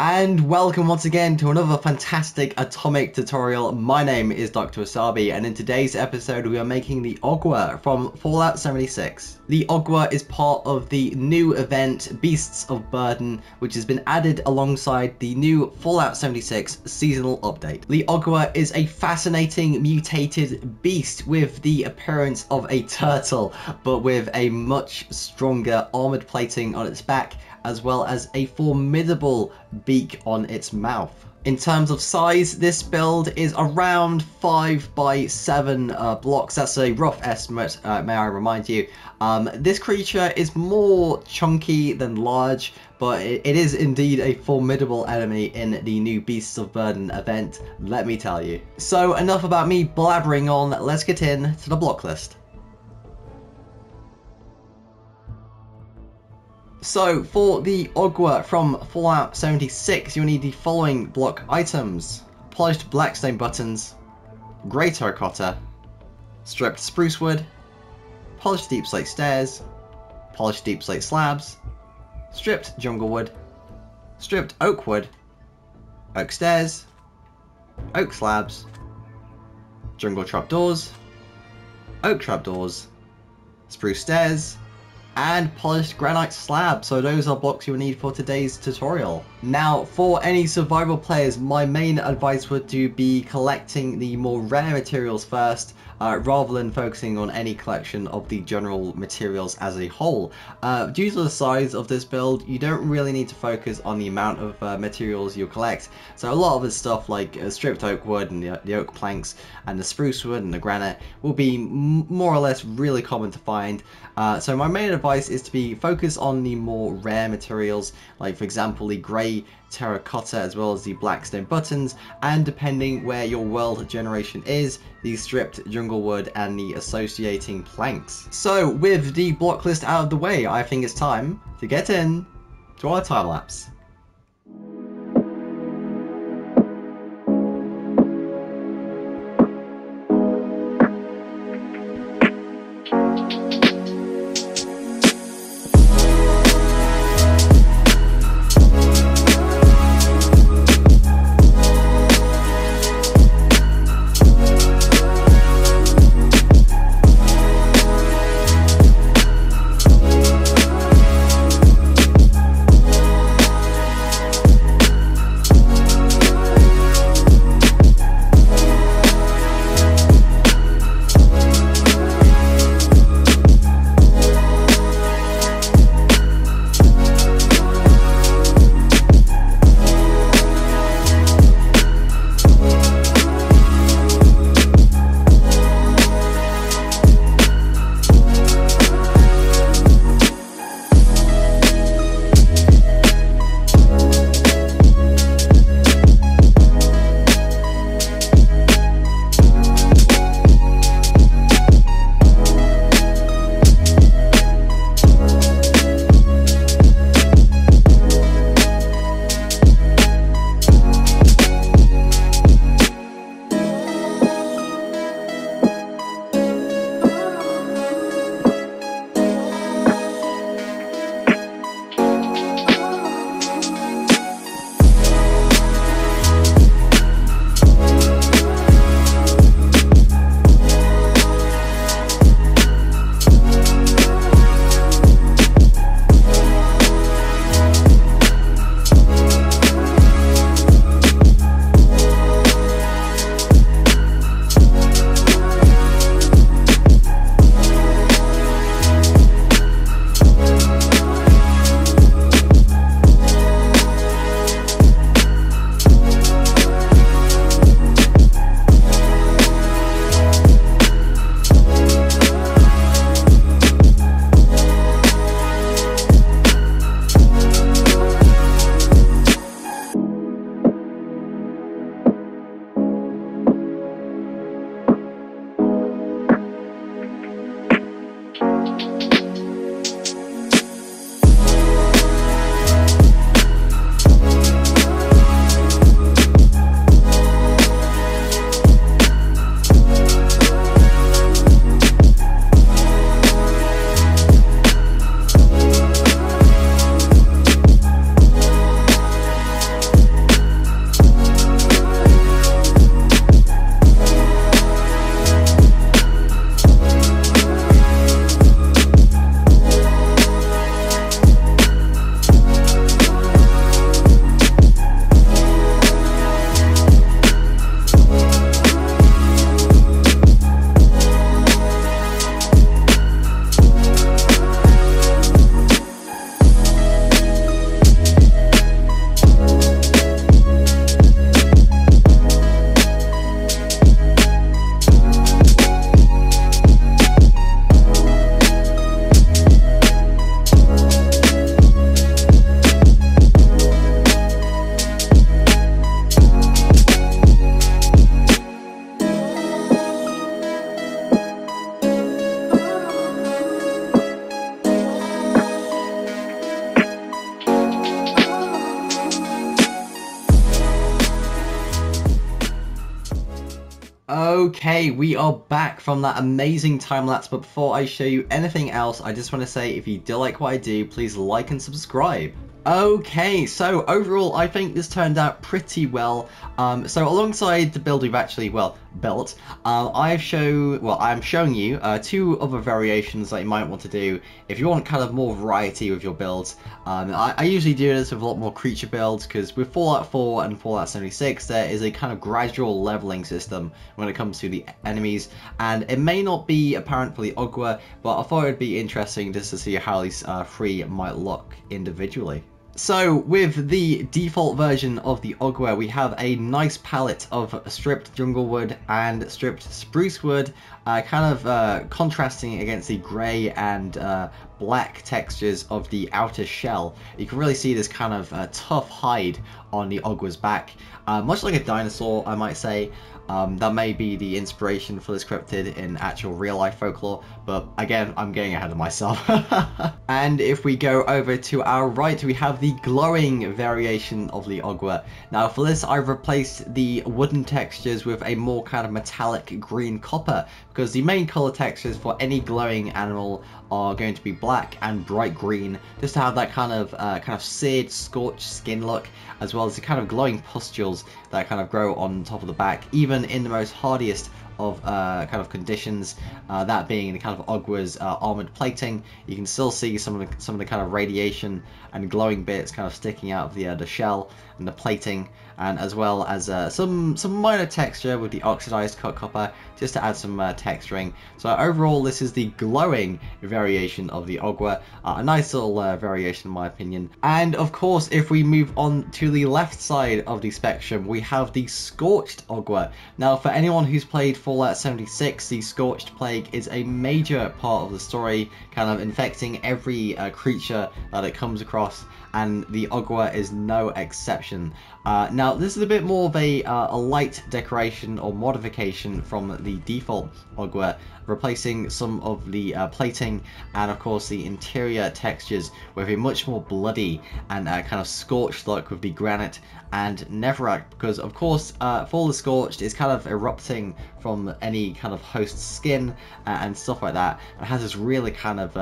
And welcome once again to another fantastic atomic tutorial. My name is Dr. Wasabi, and in today's episode we are making the Ogua from Fallout 76. The Ogua is part of the new event Beasts of Burden, which has been added alongside the new Fallout 76 seasonal update. The Ogua is a fascinating mutated beast with the appearance of a turtle, but with a much stronger armored plating on its back, as well as a formidable beak on its mouth. In terms of size, this build is around 5 by 7 blocks. That's a rough estimate, may I remind you. This creature is more chunky than large, but it is indeed a formidable enemy in the new Beasts of Burden event, let me tell you. So enough about me blabbering on, let's get into the block list. So, for the Ogua from Fallout 76, you'll need the following block items: polished blackstone buttons, grey terracotta, stripped spruce wood, polished deep slate stairs, polished deep slate slabs, stripped jungle wood, stripped oak wood, oak stairs, oak slabs, jungle trapdoors, oak trapdoors, spruce stairs, and polished granite slab. So those are blocks you will need for today's tutorial. Now, for any survival players, my main advice would be collecting the more rare materials first, rather than focusing on any collection of the general materials as a whole. Due to the size of this build, you don't really need to focus on the amount of materials you collect. So a lot of the stuff like stripped oak wood and the oak planks and the spruce wood and the granite will be more or less really common to find. So my main advice is to be focused on the more rare materials, like for example the grey terracotta as well as the blackstone buttons, and depending where your world generation is, the stripped jungle wood and the associating planks. So with the block list out of the way, I think it's time to get in to our time lapse. Okay, we are back from that amazing time lapse, but before I show you anything else, I just want to say if you do like what I do, please like and subscribe. Okay, so overall I think this turned out pretty well. So alongside the build we've actually, built, I'm showing you two other variations that you might want to do if you want kind of more variety with your builds. I usually do this with a lot more creature builds because with Fallout 4 and Fallout 76 there is a kind of gradual leveling system when it comes to the enemies, and it may not be apparent for the Ogua, but I thought it would be interesting just to see how these three might look individually. So with the default version of the Ogua, we have a nice palette of stripped jungle wood and stripped spruce wood, contrasting against the grey and black textures of the outer shell. You can really see this kind of tough hide on the Ogua's back, much like a dinosaur, I might say. That may be the inspiration for this cryptid in actual real-life folklore, but again, I'm getting ahead of myself. And if we go over to our right, we have the glowing variation of the Ogua. Now for this, I've replaced the wooden textures with a more kind of metallic green copper, because the main color textures for any glowing animal are going to be black and bright green, just to have that kind of seared, scorched skin look, as well as the kind of glowing pustules that kind of grow on top of the back, even in the most hardiest of conditions, that being the kind of Ogua's armored plating. You can still see some of the kind of radiation and glowing bits kind of sticking out of the shell and the plating, and as well as some minor texture with the oxidized cut copper, just to add some texturing. So overall, this is the glowing variation of the Ogua, a nice little variation in my opinion. And of course, if we move on to the left side of the spectrum, we have the scorched Ogua. Now for anyone who's played Fallout 76, the Scorched Plague is a major part of the story, kind of infecting every creature that it comes across, and the Ogua is no exception. Now this is a bit more of a light decoration or modification from the default Ogua, replacing some of the plating and of course the interior textures with a much more bloody and kind of scorched look with the granite and netherrack, because of course for the Scorched is kind of erupting from any kind of host's skin and stuff like that. It has this really kind of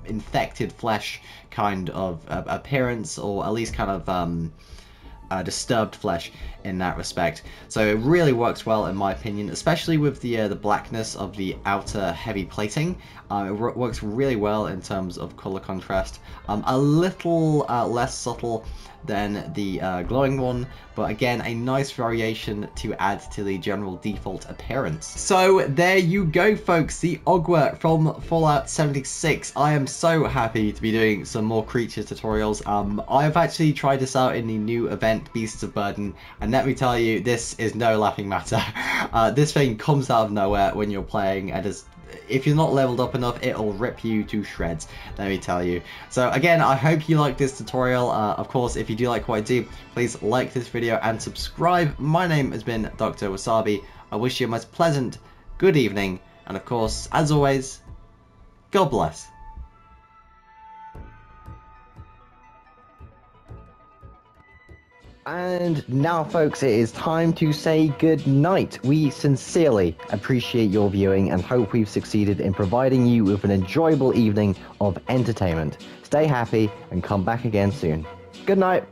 infected flesh kind of appearance, or at least kind of disturbed flesh in that respect. So it really works well in my opinion, especially with the blackness of the outer heavy plating. It works really well in terms of color contrast, a little less subtle than the glowing one, but again a nice variation to add to the general default appearance. So there you go folks, the Ogua from Fallout 76. I am so happy to be doing some more creature tutorials. I've actually tried this out in the new event Beasts of Burden, and let me tell you, this is no laughing matter. This thing comes out of nowhere when you're playing, and if you're not leveled up enough, it'll rip you to shreds, let me tell you. So again, I hope you like this tutorial. Of course, if you do like what I do, please like this video and subscribe. My name has been Dr. Wasabi. I wish you a most pleasant good evening, and of course, as always, God bless. And now folks, it is time to say good night. We sincerely appreciate your viewing and hope we've succeeded in providing you with an enjoyable evening of entertainment. Stay happy and come back again soon. Good night.